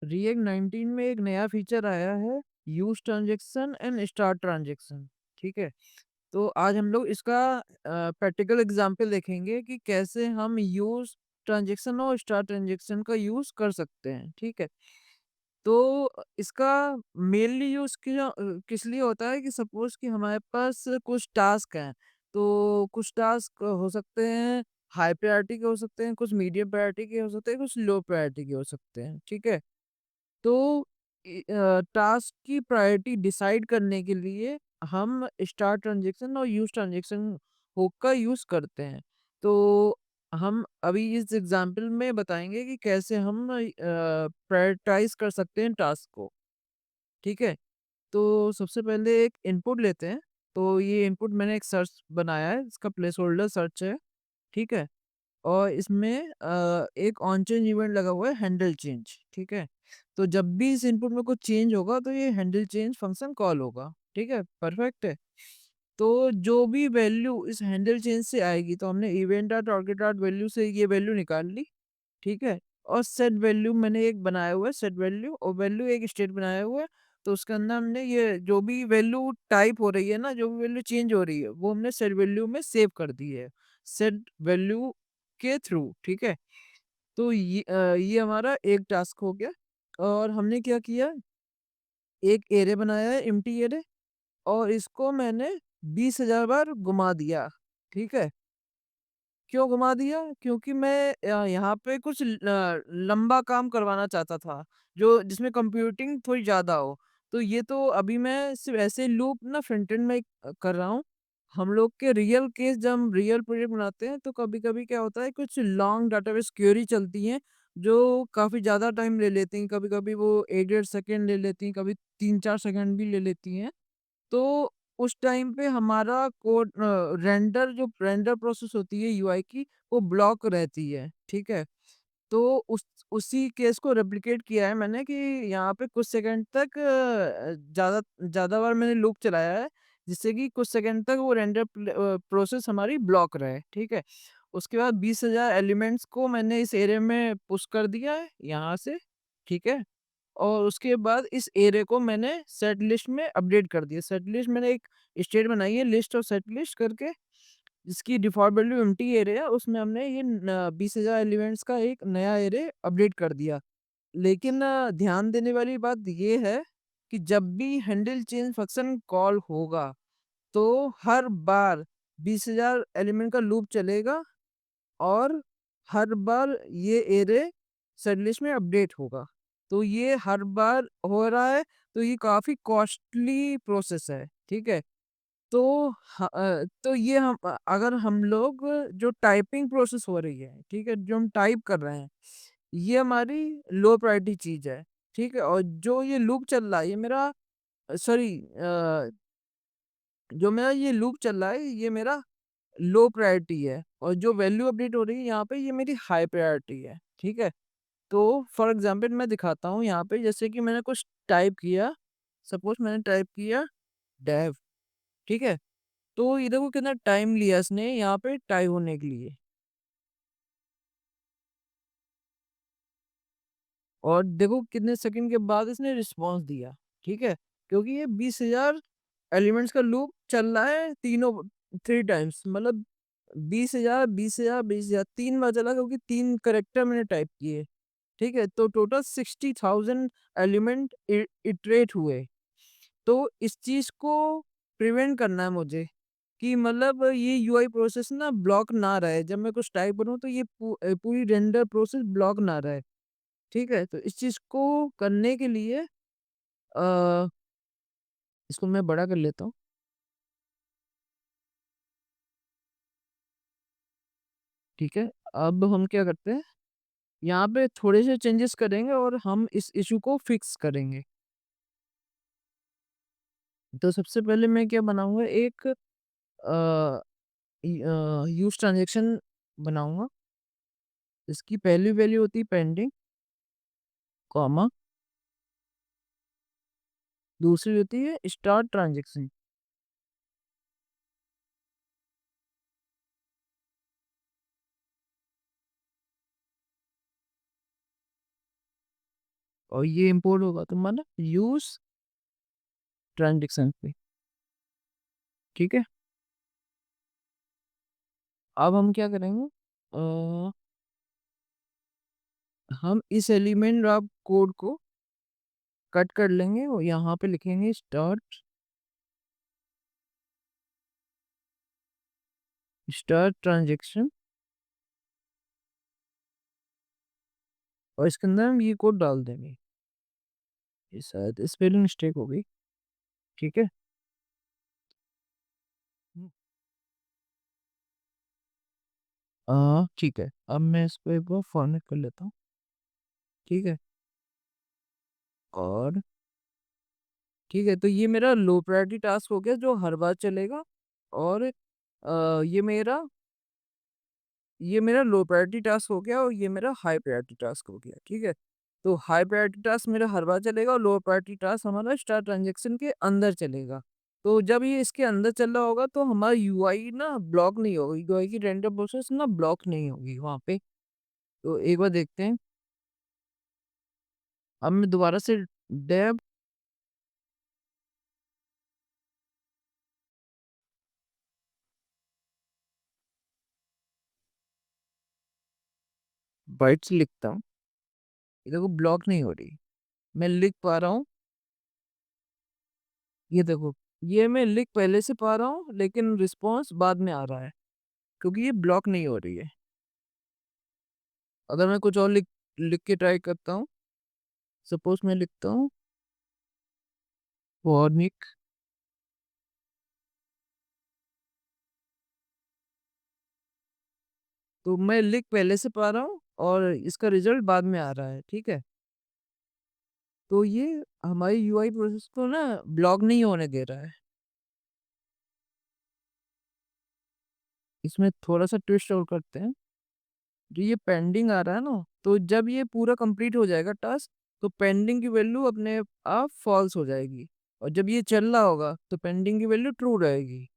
React 19 में एक नया फीचर आया है, use transaction and start transaction. ठीक है, तो आज हम लोग इसका प्रैक्टिकल एग्जांपल देखेंगे कि कैसे हम यूज ट्रांजेक्शन और स्टार्ट ट्रांजेक्शन का यूज कर सकते हैं। ठीक है, तो इसका मेनली यूज किस लिए होता है कि सपोज कि हमारे पास कुछ टास्क हैं, तो कुछ टास्क हो सकते हैं हाई प्रायोरिटी के, हो सकते हैं कुछ मीडियम प्रायोरिटी के, हो सकते हैं कुछ लो प्रायोरिटी के हो सकते हैं। ठीक है, तो टास्क की प्रायोरिटी डिसाइड करने के लिए हम स्टार्ट ट्रांजेक्शन और यूज ट्रांजेक्शन हुक का यूज करते हैं। तो हम अभी इस एग्जांपल में बताएंगे कि कैसे हम प्रायोरिटाइज कर सकते हैं टास्क को। ठीक है, तो सबसे पहले एक इनपुट लेते हैं। तो ये इनपुट मैंने एक सर्च बनाया है, इसका प्लेस होल्डर सर्च है। ठीक है, और इसमें एक ऑन चेंज इवेंट लगा हुआ है, हैंडल चेंज। ठीक है, तो जब भी इस इनपुट में कुछ चेंज होगा तो ये हैंडल चेंज फंक्शन कॉल होगा। ठीक है, परफेक्ट है। तो जो भी वैल्यू इस हैंडल चेंज से आएगी, तो हमने event dot target dot value से ये वैल्यू निकाल ली। ठीक है, और सेट वैल्यू मैंने एक बनाया हुआ है, सेट वैल्यू और वैल्यू एक स्टेट बनाया हुआ है। तो उसके अंदर हमने ये जो भी वैल्यू टाइप हो रही है ना, जो भी वैल्यू चेंज हो रही है, वो हमने सेट वैल्यू में सेव कर दी है, सेट वैल्यू के थ्रू। ठीक है, तो ये हमारा एक टास्क हो गया। और हमने क्या किया, एक एरे बनाया है, एम्प्टी एरे, और इसको मैंने 20,000 बार घुमा दिया। ठीक है, क्यों घुमा दिया? क्योंकि मैं यहाँ पे कुछ लंबा काम करवाना चाहता था, जो जिसमें कंप्यूटिंग थोड़ी ज़्यादा हो। तो ये तो अभी मैं सिर्फ ऐसे लूप ना फ्रंट एंड में कर रहा हूँ। हम लोग के रियल केस, जब हम रियल प्रोजेक्ट बनाते हैं, तो कभी कभी क्या होता है, कुछ लॉन्ग डाटाबेस क्वेरी चलती हैं जो काफ़ी ज़्यादा टाइम ले लेती हैं। कभी कभी वो 1 1/2 सेकेंड ले लेती हैं, कभी 3 4 सेकेंड भी ले लेती हैं। तो उस टाइम पे हमारा कोड रेंडर, जो रेंडर प्रोसेस होती है यूआई की, वो ब्लॉक रहती है। ठीक है, तो उसी केस को रेप्लिकेट किया है मैंने कि यहाँ पे कुछ सेकंड तक ज़्यादा ज़्यादा बार मैंने लूप चलाया है, जिससे कि कुछ सेकंड तक वो रेंडर प्रोसेस हमारी ब्लॉक रहे। ठीक है, उसके बाद 20,000 एलिमेंट्स को मैंने इस एरे में पुश कर दिया है यहाँ से। ठीक है, और उसके बाद इस एरे को मैंने सेट लिस्ट में अपडेट कर दिया। सेट लिस्ट मैंने एक स्टेट बनाई है, लिस्ट और सेट लिस्ट करके, जिसकी डिफ़ॉल्ट वैल्यू एम्प्टी एरे है, उसमें हमने ये 20,000 एलिमेंट्स का एक नया एरे अपडेट कर दिया। लेकिन ध्यान देने वाली बात ये है कि जब भी हैंडल चेंज फंक्शन कॉल होगा, तो हर बार 20,000 एलिमेंट का लूप चलेगा, और हर बार ये एरे सेट लिस्ट में अपडेट होगा। तो ये हर बार हो रहा है, तो ये काफ़ी कॉस्टली प्रोसेस है। ठीक है, तो तो ये अगर हम लोग जो टाइपिंग प्रोसेस हो रही है, ठीक है, जो हम टाइप कर रहे हैं, ये हमारी लो प्रायोरिटी चीज़ है। ठीक है, और जो ये लूप चल रहा है, ये मेरा सॉरी जो मेरा ये लूप चल रहा है, ये मेरा लो प्रायोरिटी है, और जो वैल्यू अपडेट हो रही है यहाँ पे, ये मेरी हाई प्रायोरिटी है। ठीक है, तो फॉर एग्जांपल मैं दिखाता हूँ यहाँ पे, जैसे कि मैंने कुछ टाइप किया, सपोज मैंने टाइप किया डेव। ठीक है, तो ये देखो कितना टाइम लिया इसने यहाँ पे टाइप होने के लिए, और देखो कितने सेकंड के बाद इसने रिस्पॉन्स दिया। ठीक है, क्योंकि ये 20,000 एलिमेंट्स का लूप चल रहा है, तीनों 3 टाइम्स, मतलब 20,000 20,000 20,000 3 बार चला, क्योंकि 3 करेक्टर मैंने टाइप किए। ठीक है, तो टोटल 60,000 एलिमेंट इटरेट हुए। तो इस चीज को प्रिवेंट करना है मुझे, कि मतलब ये यूआई प्रोसेस ना ब्लॉक ना रहे, जब मैं कुछ टाइप करूँ तो ये पूरी रेंडर प्रोसेस ब्लॉक ना रहे। ठीक है, तो इस चीज को करने के लिए आ, इसको मैं बड़ा कर लेता हूँ। ठीक है, अब हम क्या करते हैं, यहाँ पे थोड़े से चेंजेस करेंगे और हम इस इशू को फिक्स करेंगे। तो सबसे पहले मैं क्या बनाऊंगा, एक यूज ट्रांजेक्शन बनाऊंगा। इसकी पहली वैल्यू होती है पेंडिंग, कॉमा, दूसरी होती है स्टार्ट ट्रांजेक्शन। और ये इंपोर्ट होगा तुम्हारा यूज ट्रांजेक्शन पे। ठीक है, अब हम क्या करेंगे, हम इस एलिमेंट ऑफ कोड को कट कर लेंगे और यहाँ पे लिखेंगे स्टार्ट ट्रांजेक्शन, और इसके अंदर हम ये कोड डाल देंगे। ये शायद स्पेलिंग मिस्टेक हो गई। ठीक है, ठीक है, अब मैं इसको एक बार फॉर्मेट कर लेता हूँ। ठीक है, और ठीक है, तो ये मेरा लो प्रायोरिटी टास्क हो गया जो हर बार चलेगा। और ये मेरा लो प्रायोरिटी टास्क हो गया और ये मेरा हाई प्रायोरिटी टास्क हो गया। ठीक है, तो हाई प्रायोरिटी टास्क मेरा हर बार चलेगा और लो प्रायोरिटी टास्क हमारा स्टार ट्रांजेक्शन के अंदर चलेगा। तो जब ये इसके अंदर चल रहा होगा तो हमारा यूआई ना ब्लॉक नहीं होगी, यूआई की रेंडर प्रोसेस ना ब्लॉक नहीं होगी वहाँ पे। तो एक बार देखते हैं। अब मैं दोबारा से डेव बाइट्स लिखता हूँ, ये देखो ब्लॉक नहीं हो रही, मैं लिख पा रहा हूँ। ये देखो, ये मैं लिख पहले से पा रहा हूँ लेकिन रिस्पॉन्स बाद में आ रहा है क्योंकि ये ब्लॉक नहीं हो रही है। अगर मैं कुछ और लिख लिख के ट्राई करता हूँ, सपोज मैं लिखता हूँ वॉर्निक, तो मैं लिख पहले से पा रहा हूँ और इसका रिजल्ट बाद में आ रहा है। ठीक है, तो ये हमारी यूआई प्रोसेस को ना ब्लॉक नहीं होने दे रहा है। इसमें थोड़ा सा ट्विस्ट और करते हैं। जो ये पेंडिंग आ रहा है ना, तो जब ये पूरा कंप्लीट हो जाएगा टास्क, तो पेंडिंग की वैल्यू अपने आप फॉल्स हो जाएगी। और जब ये चल रहा होगा तो पेंडिंग की वैल्यू ट्रू रहेगी।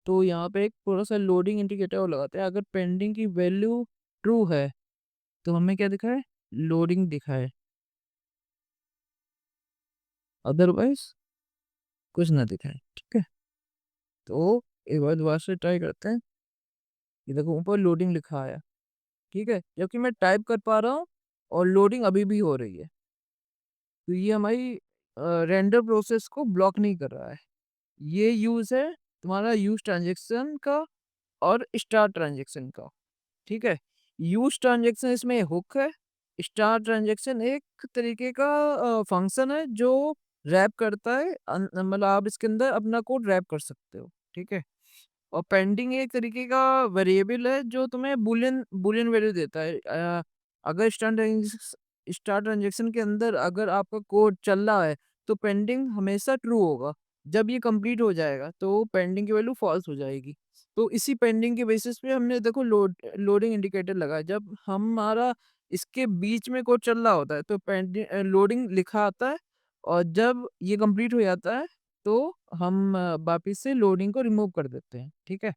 तो यहाँ पे एक थोड़ा सा लोडिंग इंडिकेटर और लगाते हैं। अगर पेंडिंग की वैल्यू ट्रू है तो हमें क्या दिखाए, लोडिंग दिखाए, अदरवाइज कुछ ना दिखाए। ठीक है, तो एक बार दोबारा से ट्राई करते हैं। ये देखो ऊपर लोडिंग लिखा आया। ठीक है, जबकि मैं टाइप कर पा रहा हूँ और लोडिंग अभी भी हो रही है। तो ये हमारी रेंडर प्रोसेस को ब्लॉक नहीं कर रहा है। ये यूज है तुम्हारा यूज ट्रांजेक्शन का और स्टार ट्रांजेक्शन का। ठीक है, यूज ट्रांजेक्शन इसमें हुक है, स्टार ट्रांजेक्शन एक तरीके का फंक्शन है जो रैप करता है, मतलब आप इसके अंदर अपना कोड रैप कर सकते हो। ठीक है, और पेंडिंग एक तरीके का वेरिएबल है जो तुम्हें बुलियन बुलियन वैल्यू देता है। अगर स्टार ट्रांजेक्शन के अंदर अगर आपका कोड चल रहा है तो पेंडिंग हमेशा ट्रू होगा। जब ये कंप्लीट हो जाएगा तो पेंडिंग की वैल्यू फॉल्स हो जाएगी। तो इसी पेंडिंग के बेसिस पे हमने देखो लोडिंग इंडिकेटर लगाया। जब हमारा इसके बीच में कोड चल रहा होता है तो पेंडिंग लोडिंग लिखा आता है, और जब ये कंप्लीट हो जाता है तो हम वापिस से लोडिंग को रिमूव कर देते हैं। ठीक है,